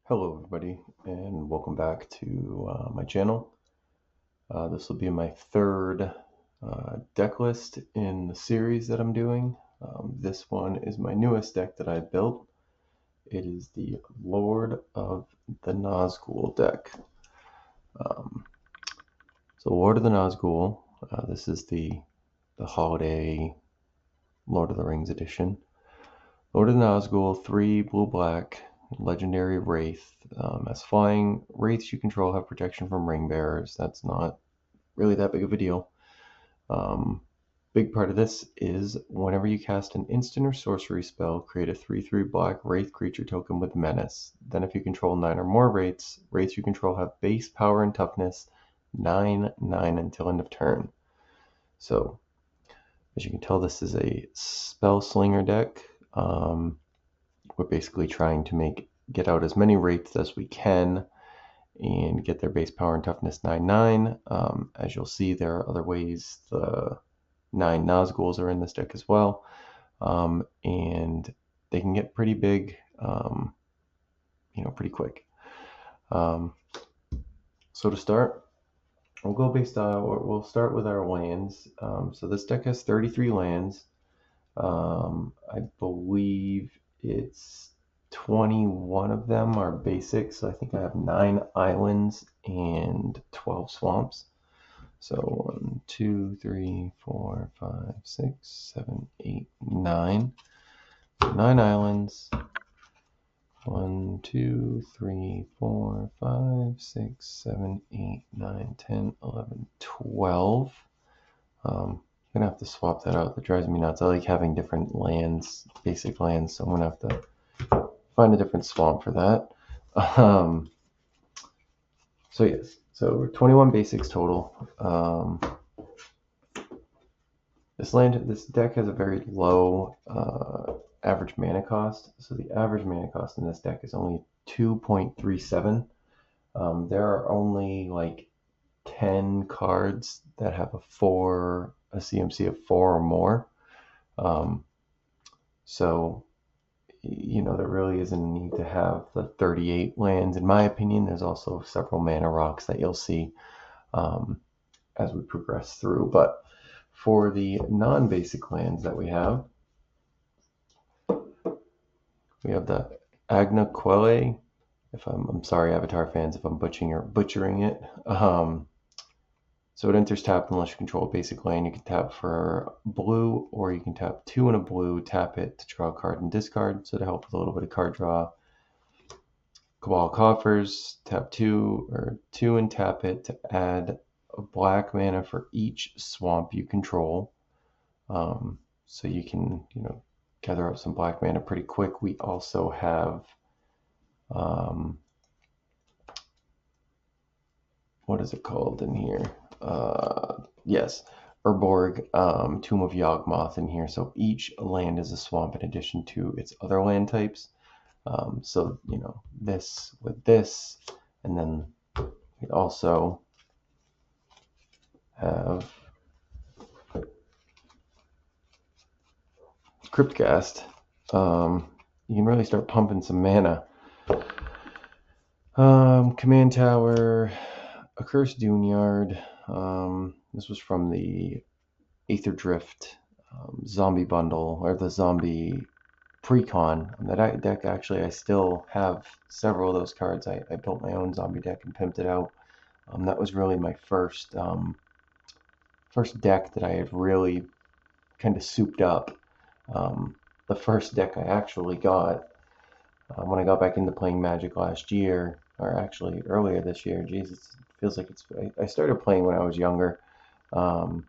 Hello everybody and welcome back to my channel. This will be my third deck list in the series that I'm doing. This one is my newest deck that I built. It is the Lord of the Nazgul deck. So Lord of the Nazgul, this is the holiday Lord of the Rings edition. Lord of the Nazgul, 3 blue-black, legendary Wraith. As flying, Wraiths you control have protection from ring bearers. That's not really that big of a deal. Big part of this is whenever you cast an instant or sorcery spell, create a 3/3 black Wraith creature token with menace. Then if you control 9 or more Wraiths you control have base power and toughness 9/9 until end of turn. So as you can tell, this is a spell slinger deck. We're basically trying to get out as many Wraiths as we can and get their base power and toughness 9/9. As you'll see, there are other ways. The 9 Nazguls are in this deck as well, and they can get pretty big, pretty quick. So to start, we'll start with our lands. So this deck has 33 lands. I believe it's 21 of them are basic, so I think I have 9 islands and 12 swamps. So 1, 2, 3, 4, 5, 6, 7, 8, 9. 9 islands. 1, 2, 3, 4, 5, 6, 7, 8, 9, 10, 11, 12. I'm gonna have to swap that out. That drives me nuts. I like having different lands, basic lands, so I'm gonna have to find a different swamp for that. So yes, so 21 basics total. This deck has a very low average mana cost. So the average mana cost in this deck is only 2.37. There are only like 10 cards that have a CMC of 4 or more. So there really isn't a need to have the 38 lands. In my opinion, there's also several mana rocks that you'll see as we progress through. But for the non-basic lands that we have the Agna Quelle. I'm sorry, Avatar fans, if I'm butchering it. So it enters tapped unless you control a basic land. You can tap for blue, or you can tap 2 and a blue, tap it to draw a card and discard. So to help with a little bit of card draw. Cabal Coffers, tap 2 and tap it to add a black mana for each swamp you control. So you can, gather up some black mana pretty quick. We also have what is it called in here? Yes, Urborg, Tomb of Yawgmoth in here. So each land is a swamp in addition to its other land types. So, this with this, and then we also have Cryptcast. You can really start pumping some mana. Command Tower, Accursed Duneyard. This was from the Aether Drift zombie bundle, or the zombie pre-con. That deck, actually, I still have several of those cards. I built my own zombie deck and pimped it out. That was really my first deck that I had really kind of souped up. The first deck I actually got when I got back into playing Magic last year, or actually earlier this year. Jesus, it feels like I started playing when I was younger, and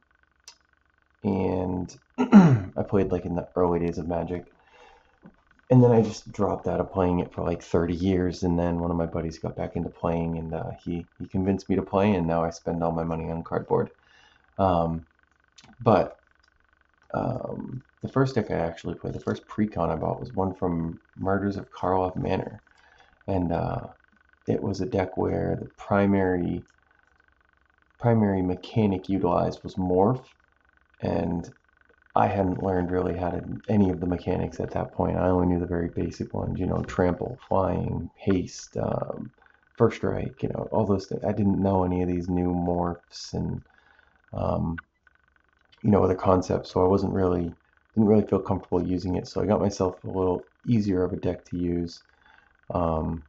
I played like in the early days of Magic, and then I just dropped out of playing it for like 30 years. And then one of my buddies got back into playing, and he convinced me to play, and now I spend all my money on cardboard. But the first deck I actually played, the first pre-con I bought, was one from Murders of Karlov Manor. And it was a deck where the primary mechanic utilized was Morph. And I hadn't learned really how to any of the mechanics at that point. I only knew the very basic ones, you know, trample, flying, haste, first strike, you know, all those things. I didn't know any of these new morphs and um, you know, other concepts, so I didn't really feel comfortable using it. So I got myself a little easier of a deck to use. Um,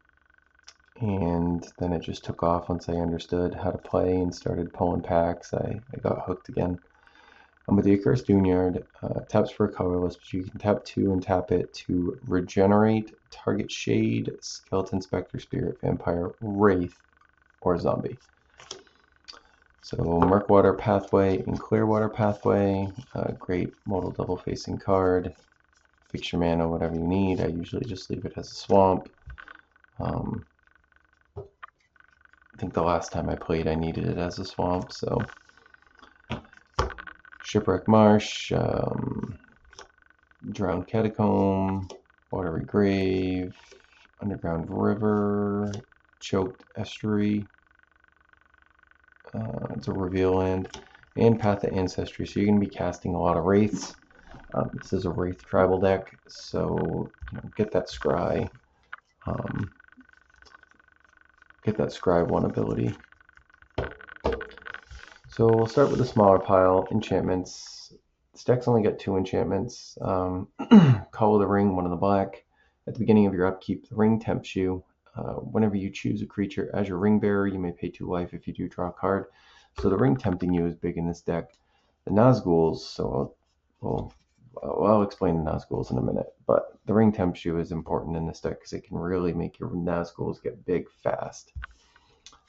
and then it just took off once I understood how to play and started pulling packs. I got hooked again. With the Icarus Doonyard, taps for a colorless, but you can tap 2 and tap it to regenerate target Shade, Skeleton, Spectre, Spirit, Vampire, Wraith, or Zombie. So Murkwater Pathway and Clearwater Pathway, great modal double facing card. Fix your mana, whatever you need. I usually just leave it as a swamp. I think the last time I played I needed it as a swamp, so Shipwreck Marsh, Drowned Catacomb, Watery Grave, Underground River, Choked Estuary, it's a reveal land, and Path of Ancestry, so you're going to be casting a lot of Wraiths. This is a Wraith tribal deck, so you know, get that Scry. Get that Scry 1 ability. So we'll start with a smaller pile. Enchantments. This deck's only got 2 enchantments. Call of the Ring, 1 of the black. At the beginning of your upkeep, the ring tempts you. Whenever you choose a creature as your ring bearer, you may pay 2 life if you do draw a card. So the ring tempting you is big in this deck. The Nazguls, so I'll explain the Nazguls in a minute, but the ring tempts you is important in this deck because it can really make your Nazguls get big fast.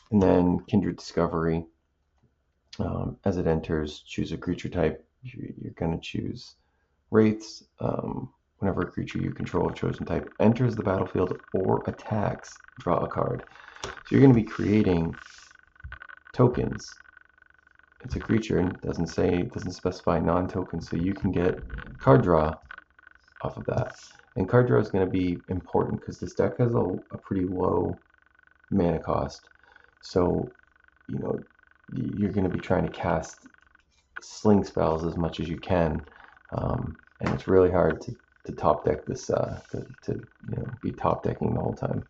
And then Kindred Discovery. As it enters, choose a creature type. You're going to choose Wraiths. Whenever a creature you control of chosen type enters the battlefield or attacks, draw a card. So you're going to be creating tokens. It's a creature and doesn't specify non-tokens, so you can get card draw off of that. And card draw is going to be important because this deck has a pretty low mana cost. So, you know, you're going to be trying to cast sling spells as much as you can, and it's really hard to top deck this, to you know, be top decking the whole time.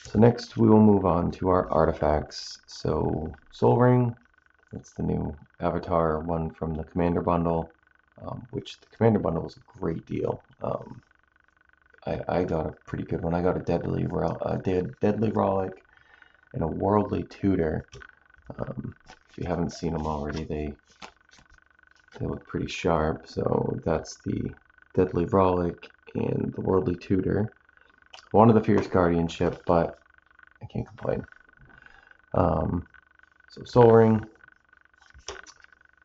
So next we will move on to our artifacts. So Soul Ring, that's the new Avatar one from the Commander Bundle, which the Commander Bundle was a great deal. I got a pretty good one. I got a Deadly Rollick and a Worldly Tutor. If you haven't seen them already, they look pretty sharp. So that's the Deadly Rollick and the Worldly Tutor. One of the Fierce Guardianship, but I can't complain. So Soul Ring,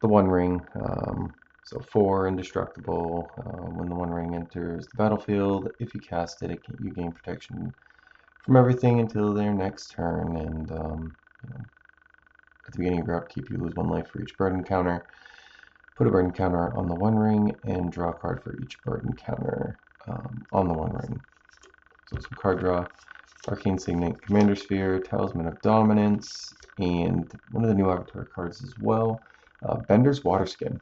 the One Ring, so 4 indestructible. When the One Ring enters the battlefield, if you cast it, you gain protection from everything until their next turn, and you know, at the beginning of your upkeep, you lose 1 life for each burden counter. Put a burden counter on the One Ring and draw a card for each burden counter on the One Ring. So some card draw. Arcane Signet, Commander Sphere, Talisman of Dominance, and one of the new Avatar cards as well, Bender's Waterskin.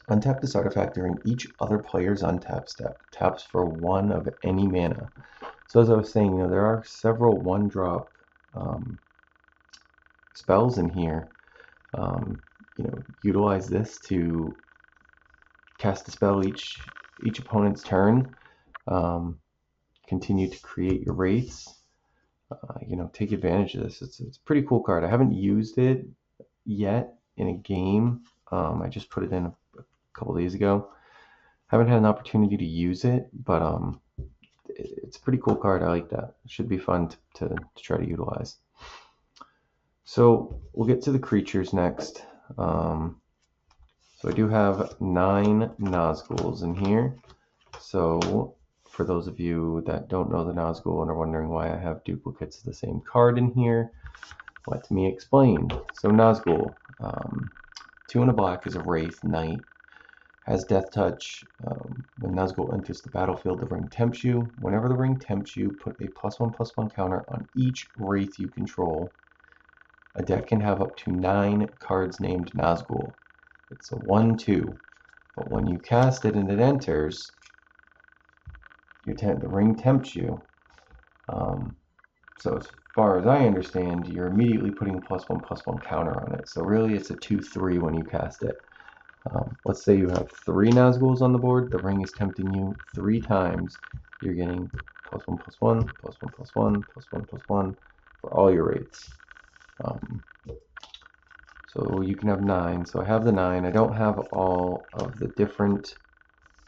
Untap this artifact during each other player's untap step. Taps for 1 of any mana. So as I was saying, you know, there are several 1-drop spells in here. You know, utilize this to cast a spell each opponent's turn. Continue to create your Wraiths. You know, take advantage of this. It's a pretty cool card. I haven't used it yet in a game. I just put it in a couple days ago. Haven't had an opportunity to use it, but it's a pretty cool card. I like that. It should be fun to try to utilize. So we'll get to the creatures next. So I do have 9 Nazguls in here. So for those of you that don't know the Nazgul and are wondering why I have duplicates of the same card in here, let me explain. So Nazgul, 2 and a black is a Wraith Knight. Has Death Touch. When Nazgul enters the battlefield, the ring tempts you. Whenever the ring tempts you, put a +1/+1 counter on each Wraith you control. A deck can have up to 9 cards named Nazgul. It's a 1/2. But when you cast it and it enters, the ring tempts you. So as far as I understand, you're immediately putting a +1/+1 counter on it. So really it's a 2/3 when you cast it. Let's say you have 3 Nazguls on the board, the ring is tempting you 3 times. You're getting +1/+1, +1/+1, +1/+1 for all your Wraiths. So you can have 9. So I have the 9. I don't have all of the different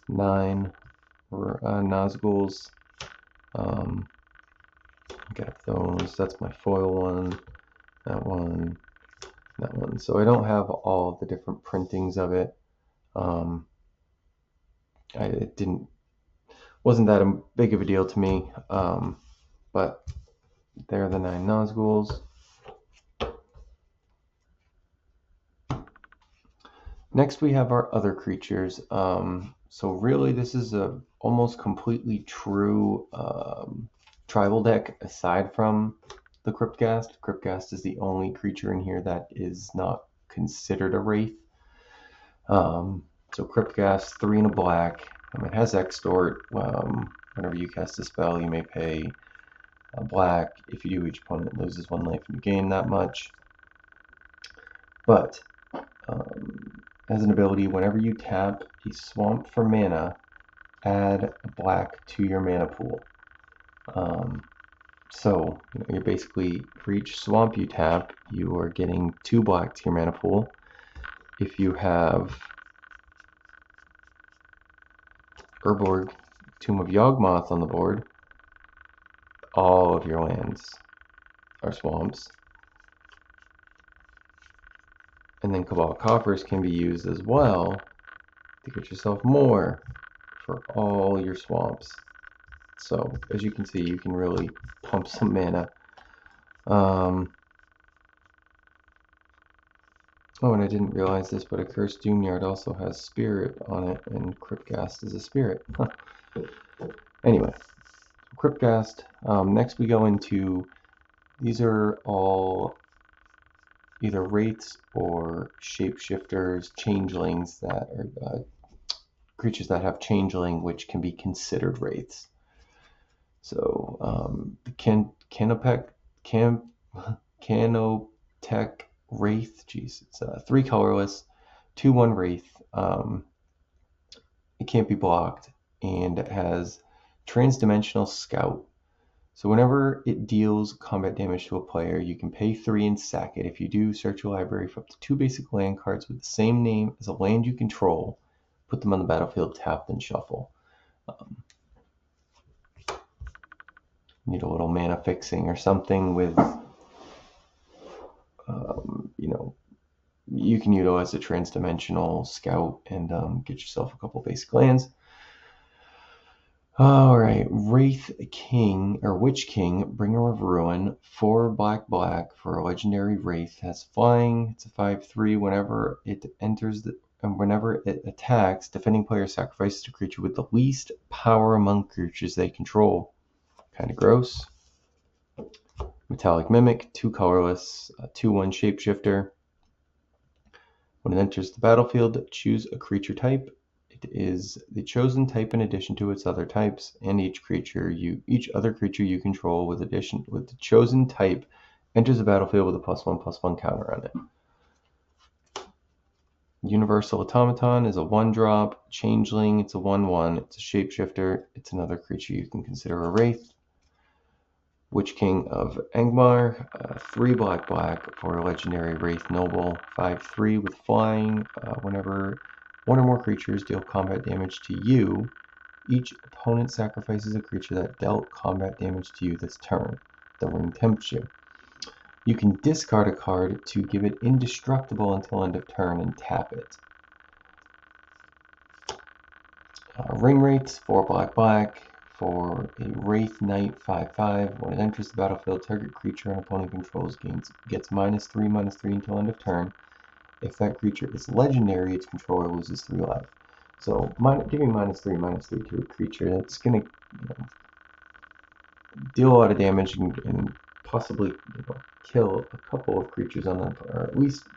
9 Nazguls. Got those. That's my foil one. That one. That one. So I don't have all of the different printings of it. It wasn't that big of a deal to me. But there are the 9 Nazguls. Next we have our other creatures. So really this is a almost completely true tribal deck aside from the Cryptghast. Cryptghast is the only creature in here that is not considered a Wraith. So Cryptghast, 3 and a black. It has Extort. Whenever you cast a spell, you may pay a black. If you do, each opponent loses 1 life and you gain that much. But as an ability, whenever you tap a swamp for mana, add a black to your mana pool. So you're basically, for each swamp you tap, you are getting 2 black to your mana pool. If you have Urborg, Tomb of Yawgmoth on the board, all of your lands are swamps. And then Cabal Coffers can be used as well to get yourself more for all your swamps. So as you can see, you can really pump some mana. Oh, and I didn't realize this, but a Cursed Doomyard also has Spirit on it, and Cryptghast is a Spirit. Anyway, Cryptghast. Next we go into, these are all either Wraiths or Shapeshifters, Changelings, that are creatures that have Changeling, which can be considered Wraiths. So the Canoptek Wraith, geez, it's 3 colorless, 2/1 Wraith. It can't be blocked, and it has Transdimensional Scout. So whenever it deals combat damage to a player, you can pay 3 and sack it. If you do, search your library for up to 2 basic land cards with the same name as a land you control, put them on the battlefield, tapped, and shuffle. Need a little mana fixing or something with, you can utilize a Transdimensional Scout and get yourself a couple basic lands. Alright, Wraith King, or Witch King, Bringer of Ruin, 4 black for a legendary Wraith, has flying, it's a 5/3, whenever it enters and whenever it attacks, defending player sacrifices a creature with the least power among creatures they control. Kinda gross. Metallic Mimic, 2 colorless, 2/1 Shapeshifter. When it enters the battlefield, choose a creature type. It is the chosen type in addition to its other types, and each other creature you control with the chosen type enters the battlefield with a +1/+1 counter on it. Universal Automaton is a 1-drop Changeling. It's a 1/1. It's a Shapeshifter. It's another creature you can consider a Wraith. Witch King of Angmar, 3 black for a legendary Wraith Noble, 5/3 with flying. Whenever 1 or more creatures deal combat damage to you, each opponent sacrifices a creature that dealt combat damage to you this turn. The ring tempts you. You can discard a card to give it indestructible until end of turn and tap it. Ring Wraiths, 4 black for a Wraith Knight, 5/5. When it enters the battlefield, target creature an opponent controls gets -3/-3 until end of turn. If that creature is legendary, its controller loses 3 life. So giving -3/-3 to a creature, that's going to deal a lot of damage and possibly kill a couple of creatures on that, or at least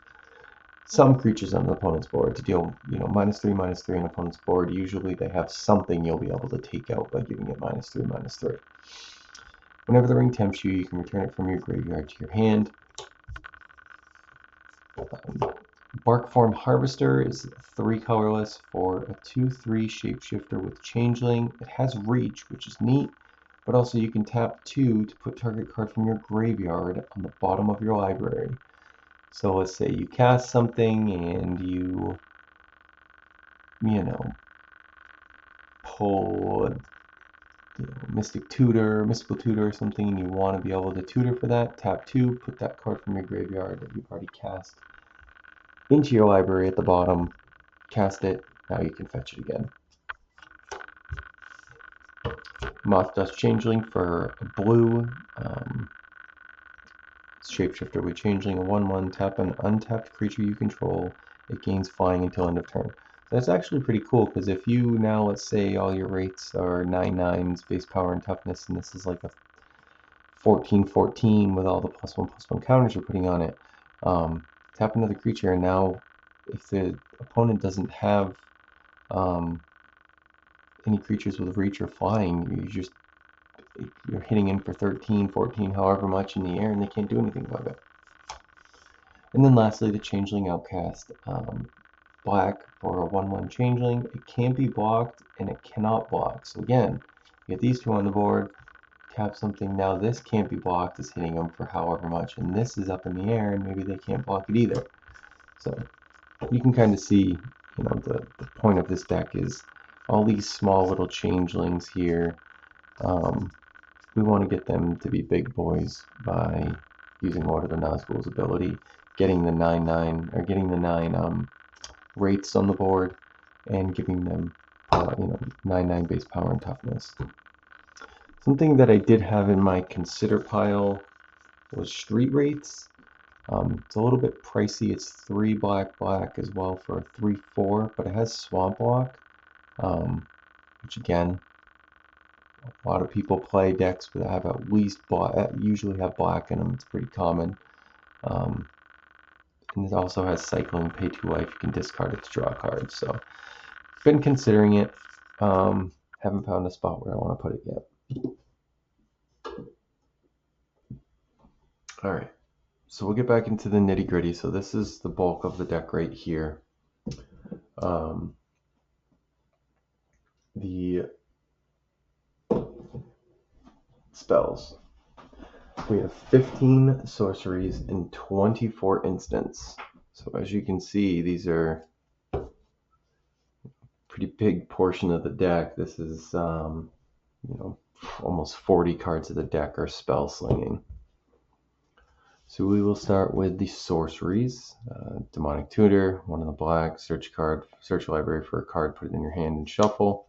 some creatures on the opponent's board to deal, -3/-3 on opponent's board. Usually they have something you'll be able to take out by giving it -3/-3. Whenever the ring tempts you, you can return it from your graveyard to your hand. Barkform Harvester is 3 colorless for a 2/3 shapeshifter with changeling. It has reach, which is neat, but also you can tap 2 to put target card from your graveyard on the bottom of your library. So let's say you cast something and you pull mystical tutor or something, and you want to be able to tutor for that. Tap 2, put that card from your graveyard that you've already cast into your library at the bottom, cast it, now you can fetch it again. Moth Dust Changeling for a blue shapeshifter with changeling, a 1/1, tap an untapped creature you control, it gains flying until end of turn. So that's actually pretty cool, because if you now, let's say all your Wraiths are 9/9s, base power and toughness, and this is like a 14/14 with all the +1/+1 counters you're putting on it, tap another creature, and now if the opponent doesn't have any creatures with reach or flying, you're hitting in for 13, 14, however much in the air, and they can't do anything about it. And then lastly, the Changeling Outcast. Black for a 1/1 Changeling. It can be blocked and it cannot block. So again, you get these two on the board, tap something, now this can't be blocked, is hitting them for however much, and this is up in the air and maybe they can't block it either. So you can kind of see, the point of this deck is all these small little changelings here. We want to get them to be big boys by using Lord of the Nazgul's ability, getting the 9/9 or getting the 9 Wraiths on the board, and giving them 9/9 base power and toughness. Something that I did have in my consider pile was Street Wraiths. It's a little bit pricey. It's 3 black as well for a 3/4, but it has Swamp Walk, which again, a lot of people play decks that have at least black, usually have black in them. It's pretty common. And it also has cycling, pay 2 life. You can discard it to draw cards. So, been considering it. Haven't found a spot where I want to put it yet. All right. So we'll get back into the nitty gritty. So this is the bulk of the deck right here. The spells. We have 15 sorceries and 24 instants. So as you can see, these are a pretty big portion of the deck. This is, almost 40 cards of the deck are spell slinging. So we will start with the sorceries. Demonic Tutor, 1 in the black, search library for a card, put it in your hand and shuffle.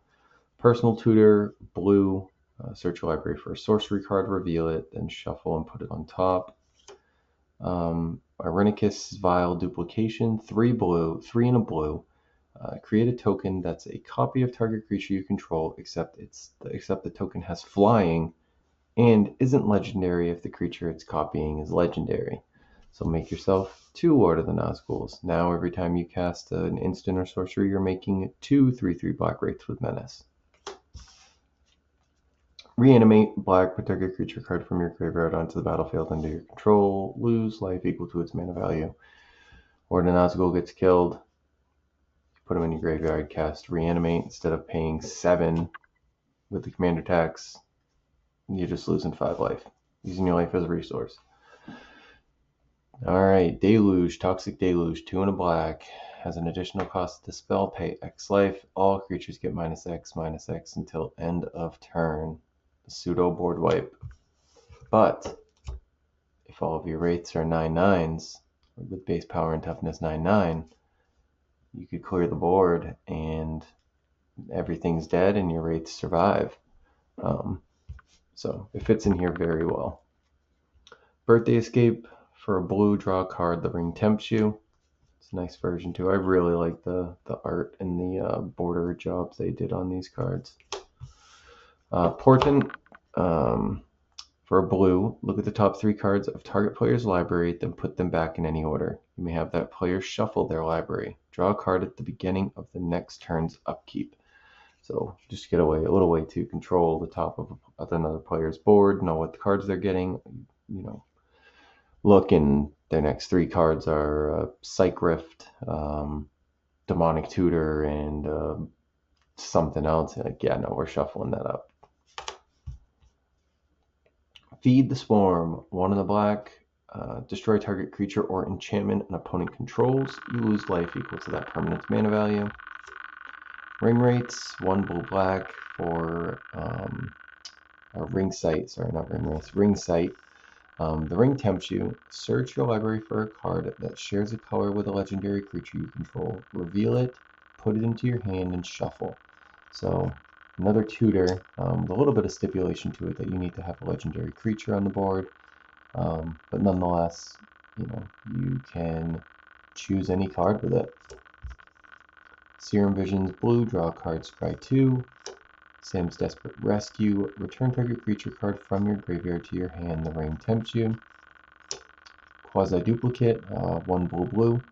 Personal Tutor, blue, search your library for a sorcery card, reveal it, then shuffle and put it on top. Irenicus Vile Duplication, 3 in a blue. Create a token that's a copy of target creature you control, except the token has flying and isn't legendary if the creature it's copying is legendary. So make yourself 2 Lord of the Nazguls. Now every time you cast an instant or sorcery, you're making 2 3/3 black Wraiths with Menace. Reanimate, black, put target creature card from your graveyard onto the battlefield under your control. Lose life equal to its mana value. Lord of the Nazgul gets killed. Put him in your graveyard, cast Reanimate. Instead of paying 7 with the commander tax, you're just losing 5 life, using your life as a resource. Alright, Deluge, Toxic Deluge, 2 in a black. Has an additional cost to spell, pay X life. All creatures get -X until end of turn. Pseudo board wipe. But if all of your Wraiths are 9/9s with base power and toughness 9/9, you could clear the board and everything's dead and your Wraiths survive. So it fits in here very well. Birthday Escape, for a blue, draw a card. The ring tempts you. It's a nice version too. I really like the art and the border jobs they did on these cards. Portent, for For a blue, look at the top 3 cards of target player's library, then put them back in any order. You may have that player shuffle their library. Draw a card at the beginning of the next turn's upkeep. So just get a little way to control the top of another player's board, know what the cards they're getting. You know, look, and their next 3 cards are Psych Rift, Demonic Tutor, and something else. Like, yeah, no, we're shuffling that up. Feed the Swarm. 1 in the black. Destroy target creature or enchantment an opponent controls. You lose life equal to that permanent's mana value. Ring Wraiths. 1 blue-black for Ring Sight. Sorry, not Ring Wraiths. Ring Sight. The ring tempts you. Search your library for a card that shares a color with a legendary creature you control. Reveal it, put it into your hand, and shuffle. So another tutor, with a little bit of stipulation to it that you need to have a legendary creature on the board. But nonetheless, you can choose any card with it. Serum Visions blue, draw a card, scry 2. Sam's Desperate Rescue. Return target creature card from your graveyard to your hand. The ring tempts you. Quasi-duplicate. 1 blue.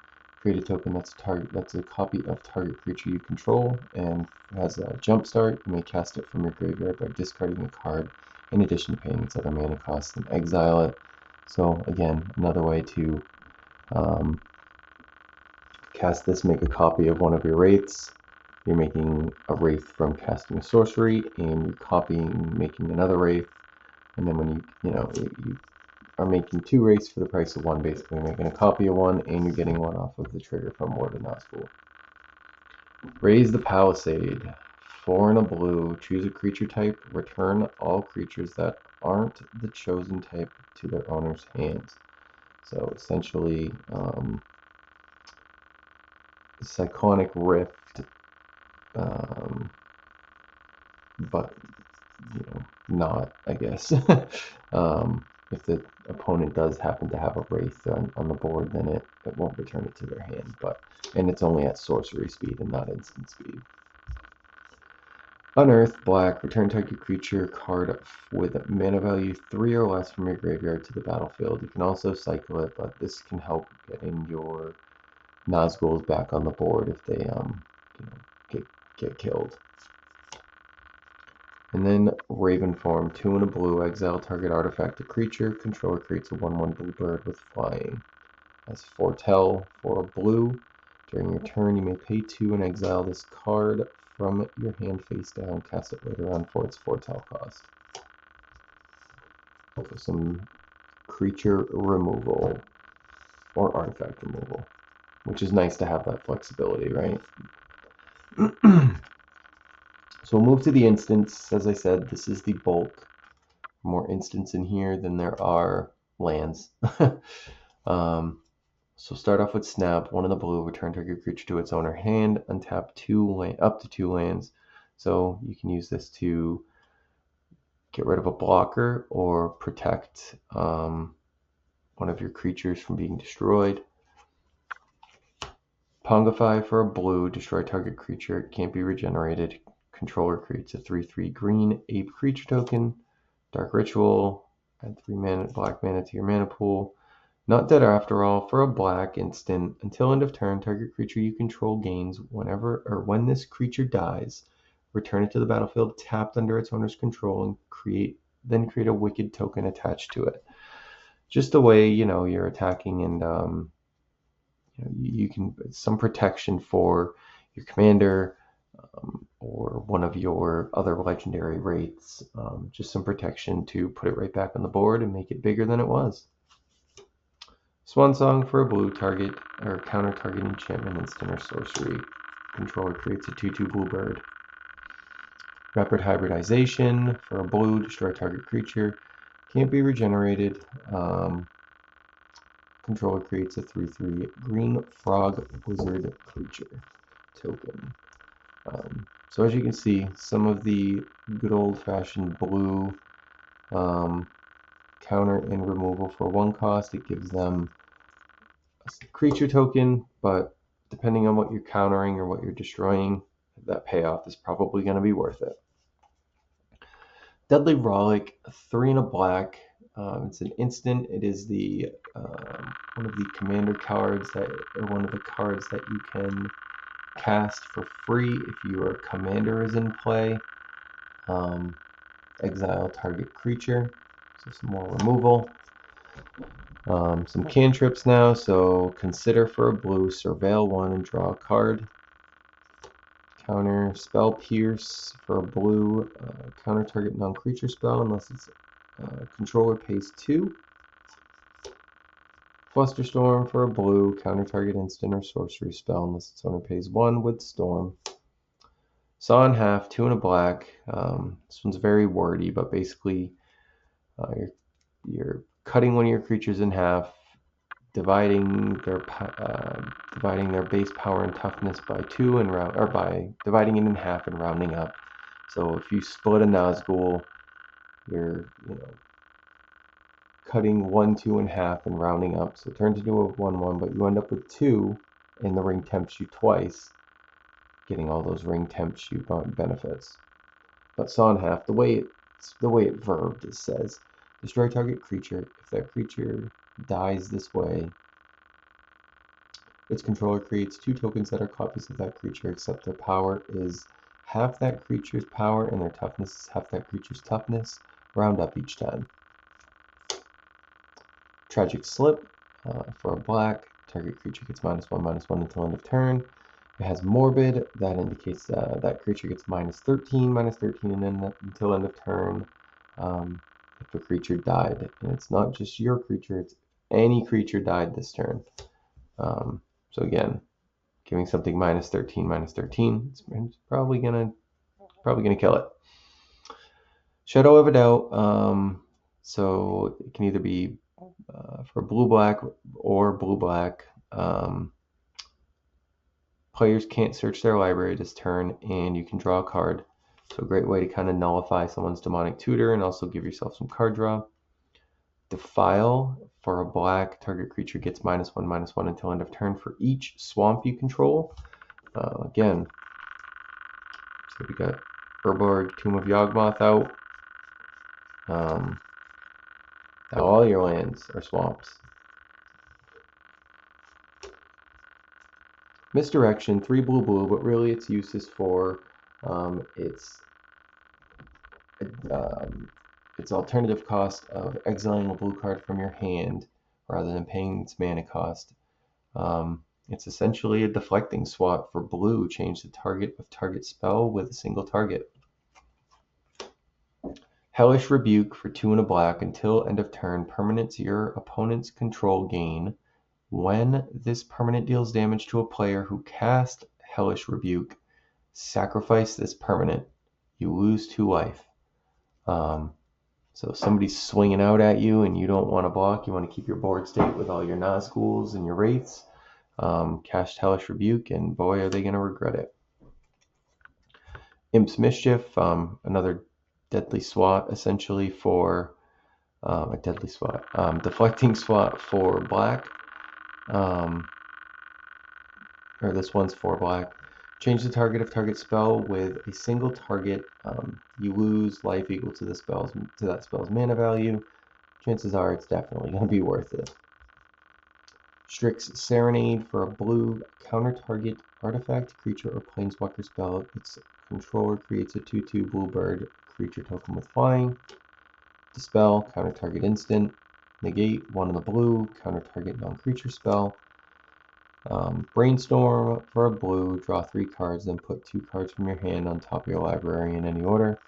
Create a token that's a copy of target creature you control and has a jump start. You may cast it from your graveyard by discarding a card in addition to paying its other mana cost and exile it. So again, another way to cast this, make a copy of one of your Wraiths. You're making a Wraith from casting a sorcery, and you're copying, making another Wraith, and then when you are making 2 Wraiths for the price of 1, basically you're making a copy of 1, and you're getting 1 off of the trigger from Lord of Nazgul. Raise the Palisade. 4 in a blue, choose a creature type, return all creatures that aren't the chosen type to their owner's hands. So essentially, Cyclonic Rift, but not, I guess. If the opponent does happen to have a Wraith on the board, then it won't return it to their hand, and it's only at sorcery speed and not instant speed. Unearth black, return target creature card with mana value 3 or less from your graveyard to the battlefield. You can also cycle it, but this can help getting your Nazguls back on the board if they get killed. And then Raven Form, 2 in a blue, exile target artifact to creature. Controller creates a 1/1 blue bird with flying. As Foretell, for a blue, during your turn you may pay 2 and exile this card from your hand face down. Cast it later on for its Foretell cost. So some creature removal or artifact removal, which is nice to have that flexibility, right? So we'll move to the instants. As I said, this is the bulk. More instants in here than there are lands. So start off with Snap, 1 in the blue, return target creature to its owner hand, untap up to 2 lands. So you can use this to get rid of a blocker or protect one of your creatures from being destroyed. Pongify, for a blue, destroy target creature, it can't be regenerated. Controller creates a 3/3 green ape creature token. Dark Ritual, add 3 black mana to your mana pool. Not dead after all, for a black instant. Until end of turn, target creature you control gains when this creature dies. Return it to the battlefield tapped under its owner's control and create a wicked token attached to it. Just the way you're attacking, and you can some protection for your commander. Or one of your other legendary Wraiths, just some protection to put it right back on the board and make it bigger than it was. Swan Song, for a blue, target or counter target enchantment, instant, or sorcery. Controller creates a 2/2 blue bird. Rapid Hybridization, for a blue, destroy target creature, can't be regenerated. Controller creates a 3/3 green frog wizard creature token. So as you can see, some of the good old-fashioned blue counter and removal for 1 cost, it gives them a creature token, but depending on what you're countering or what you're destroying, that payoff is probably going to be worth it. Deadly Rollick, 3 in a black, It's an instant. It is the one of the commander cards that, or one of the cards that you can cast for free if your commander is in play. Exile target creature. So some more removal. Some cantrips now. So consider for a blue, surveil one and draw a card. Counter spell pierce for a blue, counter target non-creature spell unless its controller pays 2. Flusterstorm for a blue, counter target instant or sorcery spell unless its owner pays 1 with Storm. Saw in half, 2 and a black. This one's very wordy, but basically you're cutting one of your creatures in half, dividing their base power and toughness by 2 and by dividing it in half and rounding up. So if you split a Nazgul, you're cutting 1, 2 in half and rounding up. So it turns into a 1/1, but you end up with 2, and the ring tempts you twice, getting all those ring tempts you benefits. But saw in half, the way it verbed, it says, destroy target creature. If that creature dies this way, its controller creates 2 tokens that are copies of that creature, except their power is half that creature's power and their toughness is half that creature's toughness. Round up each time. Tragic Slip for a black. Target creature gets -1/-1 until end of turn. It has Morbid. That indicates that creature gets -13 until end of turn if a creature died. And it's not just your creature, it's any creature died this turn. So again, giving something -13, it's probably gonna kill it. Shadow of a Doubt. So it can either be for blue-black or blue-black. Players can't search their library this turn, and you can draw a card. So a great way to kind of nullify someone's demonic tutor and also give yourself some card draw. Defile for a black, target creature gets -1/-1 until end of turn for each swamp you control. Again, so we got Urborg, Tomb of Yawgmoth out. Now all your lands are swamps. Misdirection, 3 blue, but really its use is for its alternative cost of exiling a blue card from your hand rather than paying its mana cost. It's essentially a deflecting swap for blue. Change the target of target spell with a single target. Hellish Rebuke for 2 and a black. Until end of turn, permanents your opponent's control gain. When this permanent deals damage to a player who cast Hellish Rebuke, sacrifice this permanent. You lose 2 life. So if somebody's swinging out at you and you don't want to block, you want to keep your board state with all your Nazguls and your Wraiths, cast Hellish Rebuke, and boy, are they going to regret it. Imp's Mischief, another deadly swat, essentially for a deadly swat, deflecting swat for black, or this one's for black. Change the target of target spell with a single target. You lose life equal to that spell's mana value. Chances are it's definitely going to be worth it. Strix Serenade for a blue, counter target artifact, creature, or planeswalker spell. Its controller creates a 2/2 bluebird creature token with flying. Dispel, counter target instant. Negate, 1 in the blue, counter target non-creature spell. Brainstorm for a blue, draw 3 cards, then put 2 cards from your hand on top of your library in any order.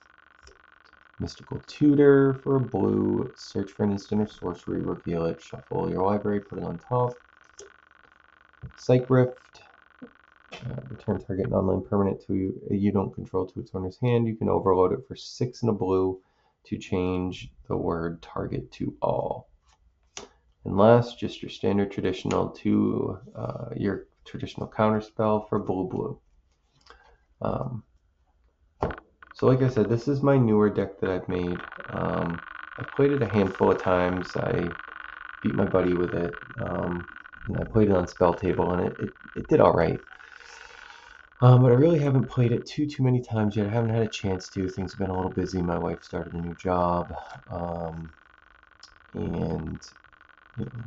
Mystical Tutor for a blue, search for an instant or sorcery, reveal it, shuffle your library, put it on top. Psych Rift, return target non-land permanent you don't control to its owner's hand. You can overload it for 6 in a blue to change the word target to all. And last, just your standard traditional your traditional counter spell for blue. So like I said, this is my newer deck that I've made. I've played it a handful of times. I beat my buddy with it. And I played it on Spell Table, and it did all right. But I really haven't played it too many times yet. I haven't had a chance to. Things have been a little busy. My wife started a new job. and you know,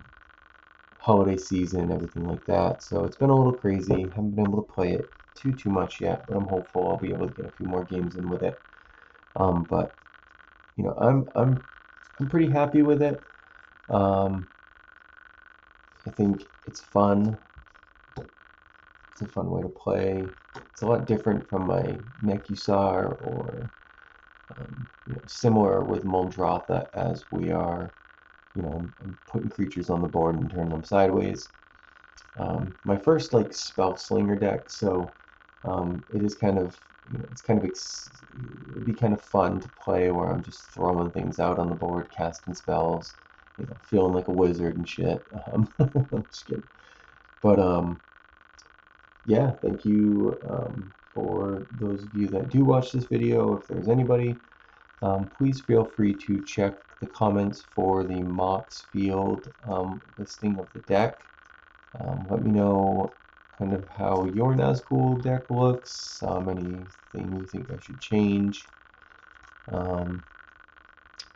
holiday season, everything like that. So it's been a little crazy. Haven't been able to play it too much yet, but I'm hopeful I'll be able to get a few more games in with it. But you know, I'm pretty happy with it. I think it's fun. It's a fun way to play. It's a lot different from my Nekusar or similar with Muldrotha as we are. I'm putting creatures on the board and turning them sideways. My first like spell slinger deck, so it is kind of it'd be kind of fun to play where I'm just throwing things out on the board, casting spells, feeling like a wizard and shit. I'm just kidding. But yeah, thank you for those of you that do watch this video. If there's anybody, please feel free to check the comments for the Mox Field listing of the deck. Let me know kind of how your Nazgul deck looks, anything you think I should change.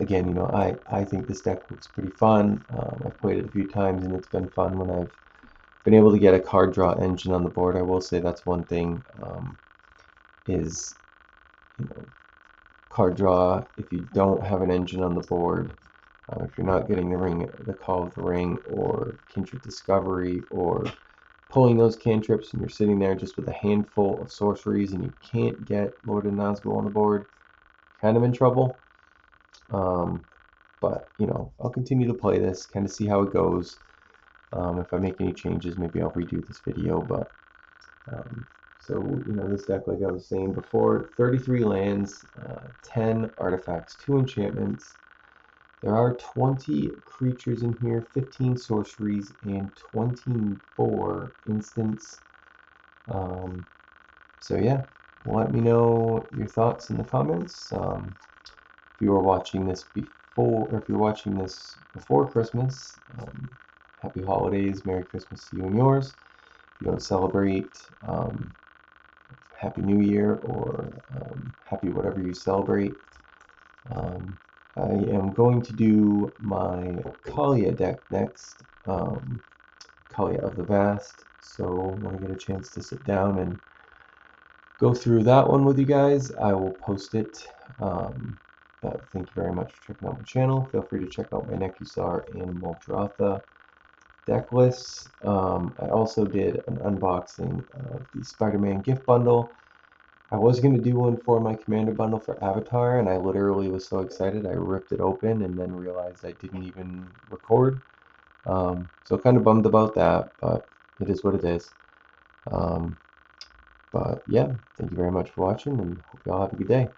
Again, I think this deck looks pretty fun. I've played it a few times and it's been fun when I've been able to get a card draw engine on the board. I will say that's one thing, is card draw, if you don't have an engine on the board, if you're not getting the Call of the Ring or Kindred Discovery or pulling those cantrips and you're sitting there just with a handful of sorceries and you can't get Lord of Nazgul on the board, kind of in trouble. But I'll continue to play this, kind of see how it goes. If I make any changes, maybe I'll redo this video. But so this deck, like I was saying before, 33 lands, 10 artifacts, 2 enchantments. There are 20 creatures in here, 15 sorceries, and 24 instants. So yeah, let me know your thoughts in the comments. If you are watching this before Christmas, happy holidays, Merry Christmas to you and yours. If you don't celebrate, Happy New Year, or happy whatever you celebrate. I am going to do my Kaalia deck next, Kaalia of the Vast, so when I get a chance to sit down and go through that one with you guys, I will post it. But thank you very much for checking out my channel. Feel free to check out my Nekusar and Muldrotha deck lists. I also did an unboxing of the Spider-Man gift bundle. I was going to do one for my Commander bundle for Avatar, and I literally was so excited I ripped it open and then realized I didn't even record. So kind of bummed about that, but it is what it is. But yeah, thank you very much for watching, and hope you all have a good day.